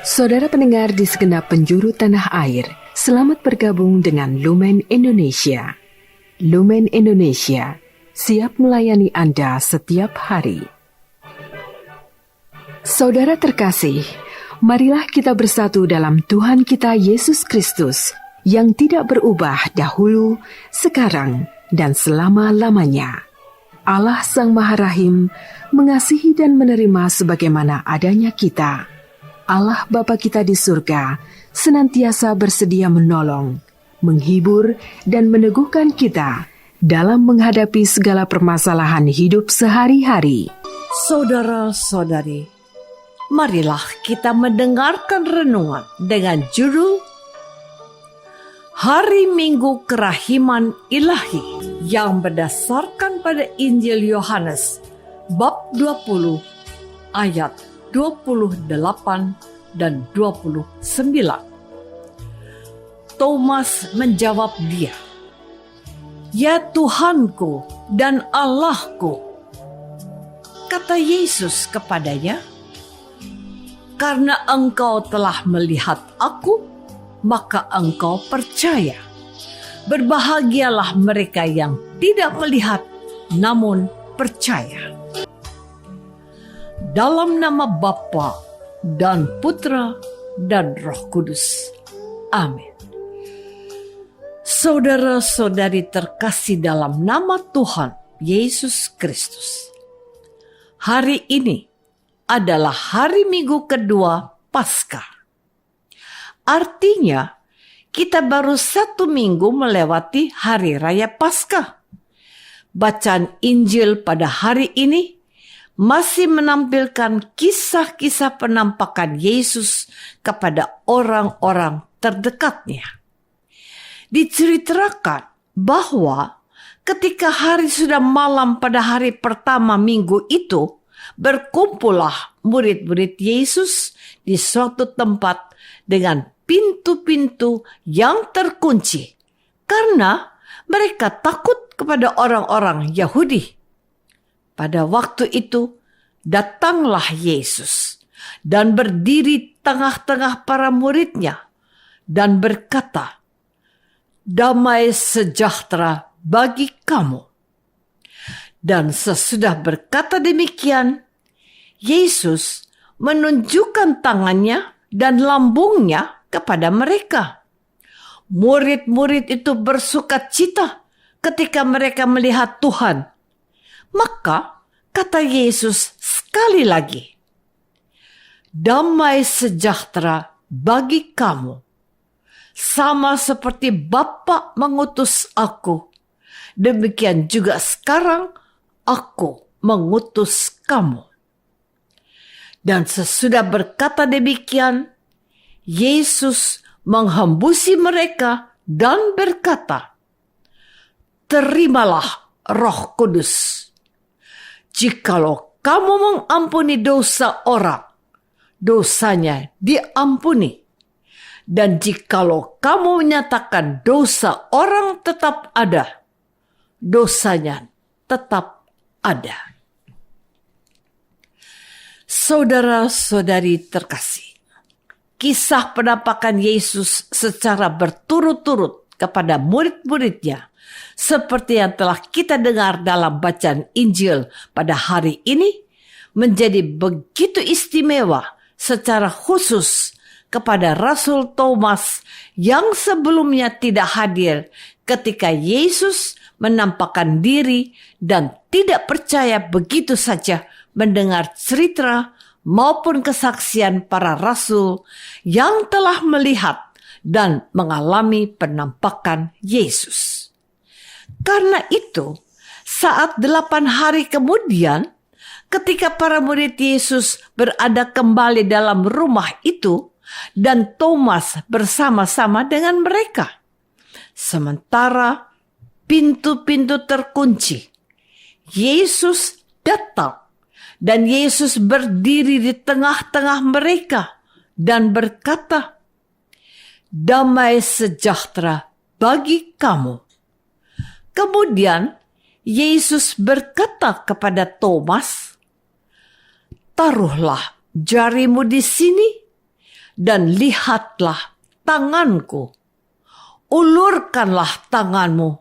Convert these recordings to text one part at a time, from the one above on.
Saudara pendengar di segenap penjuru tanah air, selamat bergabung dengan Lumen Indonesia. Lumen Indonesia siap melayani Anda setiap hari. Saudara terkasih, marilah kita bersatu dalam Tuhan kita Yesus Kristus yang tidak berubah dahulu, sekarang, dan selama-lamanya. Allah Sang Maha Rahim mengasihi dan menerima sebagaimana adanya kita. Allah Bapa kita di surga senantiasa bersedia menolong, menghibur, dan meneguhkan kita dalam menghadapi segala permasalahan hidup sehari-hari. Saudara-saudari, marilah kita mendengarkan renungan dengan judul Hari Minggu Kerahiman Ilahi yang berdasarkan pada Injil Yohanes bab 20 ayat 28 dan 29. Thomas menjawab dia, "Ya Tuhanku dan Allahku." Kata Yesus kepadanya, "Karena engkau telah melihat aku, maka engkau percaya. Berbahagialah mereka yang tidak melihat, namun percaya." Dalam nama Bapa dan Putra dan Roh Kudus. Amin. Saudara-saudari terkasih dalam nama Tuhan Yesus Kristus. Hari ini adalah hari Minggu kedua Paskah. Artinya, kita baru 1 minggu melewati Hari Raya Paskah. Bacaan Injil pada hari ini masih menampilkan kisah-kisah penampakan Yesus kepada orang-orang terdekatnya. Diceritakan bahwa ketika hari sudah malam pada hari pertama minggu itu, berkumpullah murid-murid Yesus di suatu tempat dengan pintu-pintu yang terkunci karena mereka takut kepada orang-orang Yahudi. Pada waktu itu, datanglah Yesus dan berdiri tengah-tengah para muridnya dan berkata, "Damai sejahtera bagi kamu." Dan sesudah berkata demikian, Yesus menunjukkan tangannya dan lambungnya kepada mereka. Murid-murid itu bersukacita ketika mereka melihat Tuhan. Maka kata Yesus sekali lagi, "Damai sejahtera bagi kamu. Sama seperti Bapa mengutus aku, demikian juga sekarang aku mengutus kamu." Dan sesudah berkata demikian, Yesus menghembusi mereka dan berkata, "Terimalah Roh Kudus. Jikalau kamu mengampuni dosa orang, dosanya diampuni. Dan jikalau kamu menyatakan dosa orang tetap ada, dosanya tetap ada." Saudara-saudari terkasih, kisah penampakan Yesus secara berturut-turut kepada murid-muridnya seperti yang telah kita dengar dalam bacaan Injil pada hari ini menjadi begitu istimewa secara khusus kepada Rasul Thomas yang sebelumnya tidak hadir ketika Yesus menampakkan diri dan tidak percaya begitu saja mendengar cerita maupun kesaksian para rasul yang telah melihat dan mengalami penampakan Yesus. Karena itu, saat 8 hari kemudian, ketika para murid Yesus berada kembali dalam rumah itu, dan Thomas bersama-sama dengan mereka. Sementara pintu-pintu terkunci, Yesus datang, dan Yesus berdiri di tengah-tengah mereka dan berkata, "Damai sejahtera bagi kamu." Kemudian Yesus berkata kepada Thomas, "Taruhlah jarimu di sini dan lihatlah tanganku. Ulurkanlah tanganmu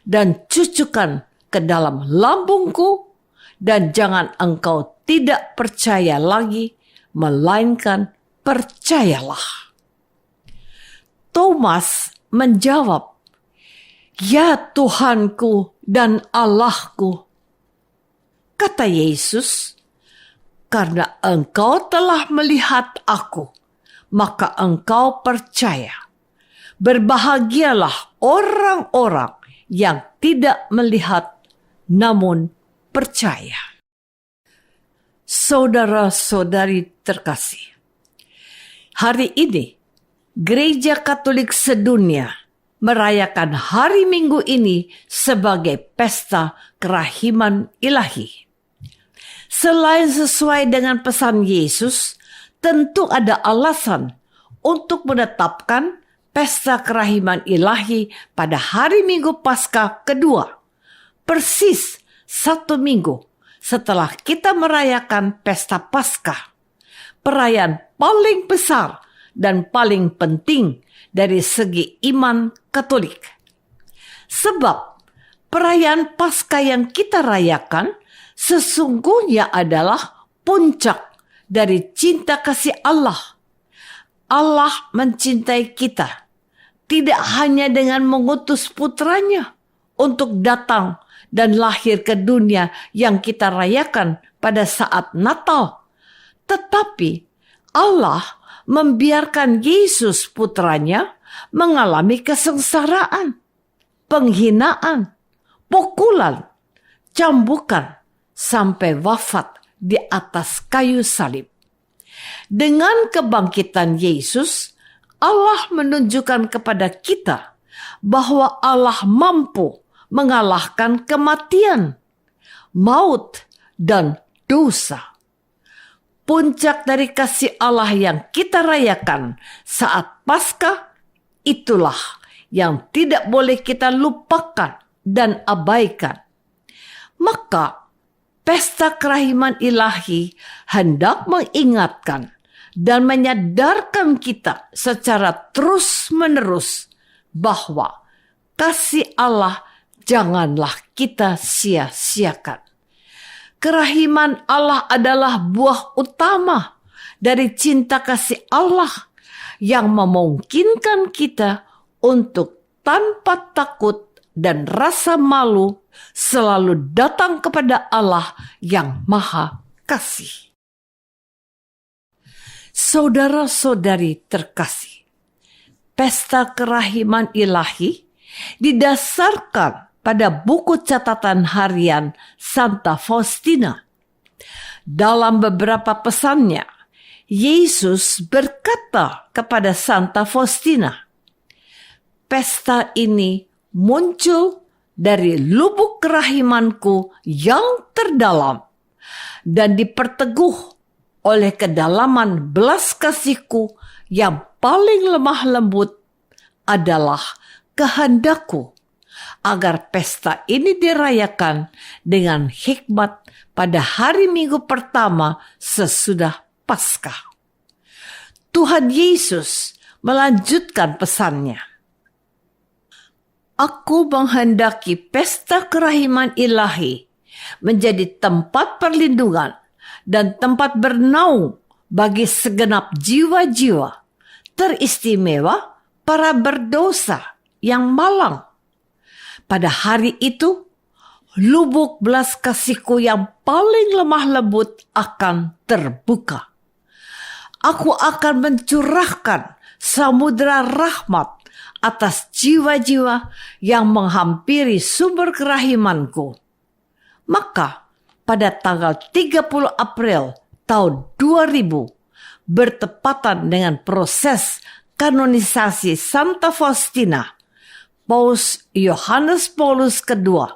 dan cucukkan ke dalam lambungku, dan jangan engkau tidak percaya lagi, melainkan percayalah. Thomas menjawab, "Ya Tuhanku dan Allahku." Kata Yesus, "Karena engkau telah melihat aku, maka engkau percaya. Berbahagialah orang-orang yang tidak melihat namun percaya." Saudara-saudari terkasih, hari ini Gereja Katolik sedunia merayakan hari Minggu ini sebagai pesta kerahiman ilahi. Selain sesuai dengan pesan Yesus, tentu ada alasan untuk menetapkan pesta kerahiman ilahi pada hari Minggu Paskah kedua, persis 1 minggu setelah kita merayakan pesta Paskah, perayaan paling besar dan paling penting dari segi iman Katolik. Sebab perayaan Paskah yang kita rayakan sesungguhnya adalah puncak dari cinta kasih Allah. Allah mencintai kita tidak hanya dengan mengutus putranya untuk datang dan lahir ke dunia yang kita rayakan pada saat Natal, tetapi Allah membiarkan Yesus putranya mengalami kesengsaraan, penghinaan, pukulan, cambukan, sampai wafat di atas kayu salib. Dengan kebangkitan Yesus, Allah menunjukkan kepada kita bahwa Allah mampu mengalahkan kematian, maut, dan dosa. Puncak dari kasih Allah yang kita rayakan saat Paskah, itulah yang tidak boleh kita lupakan dan abaikan. Maka, pesta kerahiman ilahi hendak mengingatkan dan menyadarkan kita secara terus-menerus bahwa kasih Allah janganlah kita sia-siakan. Kerahiman Allah adalah buah utama dari cinta kasih Allah yang memungkinkan kita untuk tanpa takut dan rasa malu selalu datang kepada Allah yang Maha Kasih. Saudara-saudari terkasih, pesta kerahiman ilahi didasarkan pada buku catatan harian Santa Faustina. Dalam beberapa pesannya, Yesus berkata kepada Santa Faustina, "Pesta ini muncul dari lubuk kerahimanku yang terdalam dan diperteguh oleh kedalaman belas kasihku yang paling lemah lembut adalah kehendakku agar pesta ini dirayakan dengan hikmat pada hari Minggu pertama sesudah Paskah." Tuhan Yesus melanjutkan pesannya, "Aku menghendaki pesta kerahiman ilahi menjadi tempat perlindungan dan tempat bernaung bagi segenap jiwa-jiwa, teristimewa para berdosa yang malang. Pada hari itu, lubuk belas kasihku yang paling lemah lembut akan terbuka. Aku akan mencurahkan samudera rahmat atas jiwa-jiwa yang menghampiri sumber kerahimanku." Maka pada tanggal 30 April tahun 2000, bertepatan dengan proses kanonisasi Santa Faustina, Paus Yohanes Paulus II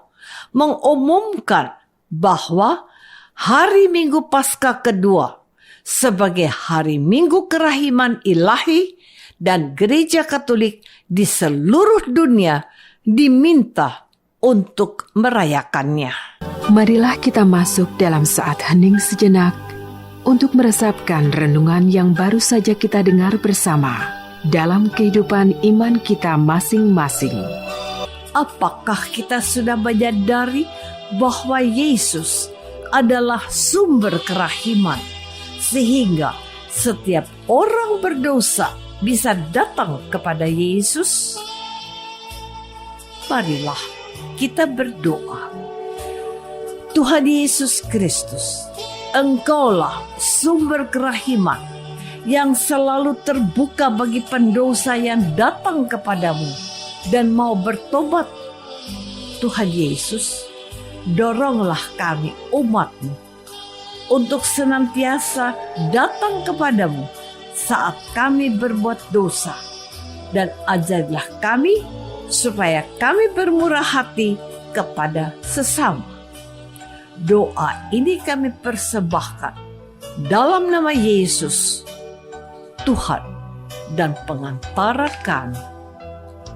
mengumumkan bahwa hari Minggu Paskah kedua sebagai hari Minggu kerahiman ilahi, dan Gereja Katolik di seluruh dunia diminta untuk merayakannya. Marilah kita masuk dalam saat hening sejenak untuk meresapkan renungan yang baru saja kita dengar bersama dalam kehidupan iman kita masing-masing. Apakah kita sudah menyadari bahwa Yesus adalah sumber kerahiman, sehingga setiap orang berdosa bisa datang kepada Yesus? Marilah kita berdoa. Tuhan Yesus Kristus, Engkaulah sumber kerahiman yang selalu terbuka bagi pendosa yang datang kepadamu dan mau bertobat. Tuhan Yesus, doronglah kami umat-Mu untuk senantiasa datang kepadamu saat kami berbuat dosa, dan ajarilah kami supaya kami bermurah hati kepada sesama. Doa ini kami persembahkan dalam nama Yesus, Tuhan dan pengantara kami.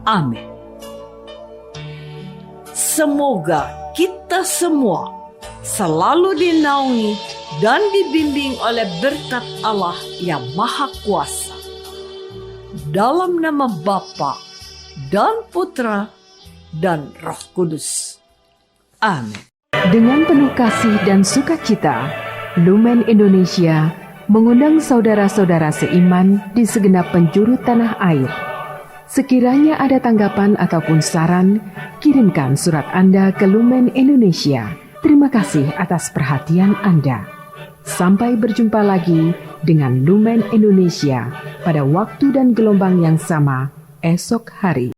Amin. Semoga kita semua selalu dinaungi dan dibimbing oleh berkat Allah yang Maha Kuasa. Dalam nama Bapa dan Putra dan Roh Kudus. Amin. Dengan penuh kasih dan sukacita, Lumen Indonesia mengundang saudara-saudara seiman di segenap penjuru tanah air. Sekiranya ada tanggapan ataupun saran, kirimkan surat Anda ke Lumen Indonesia. Terima kasih atas perhatian Anda. Sampai berjumpa lagi dengan Lumen Indonesia pada waktu dan gelombang yang sama esok hari.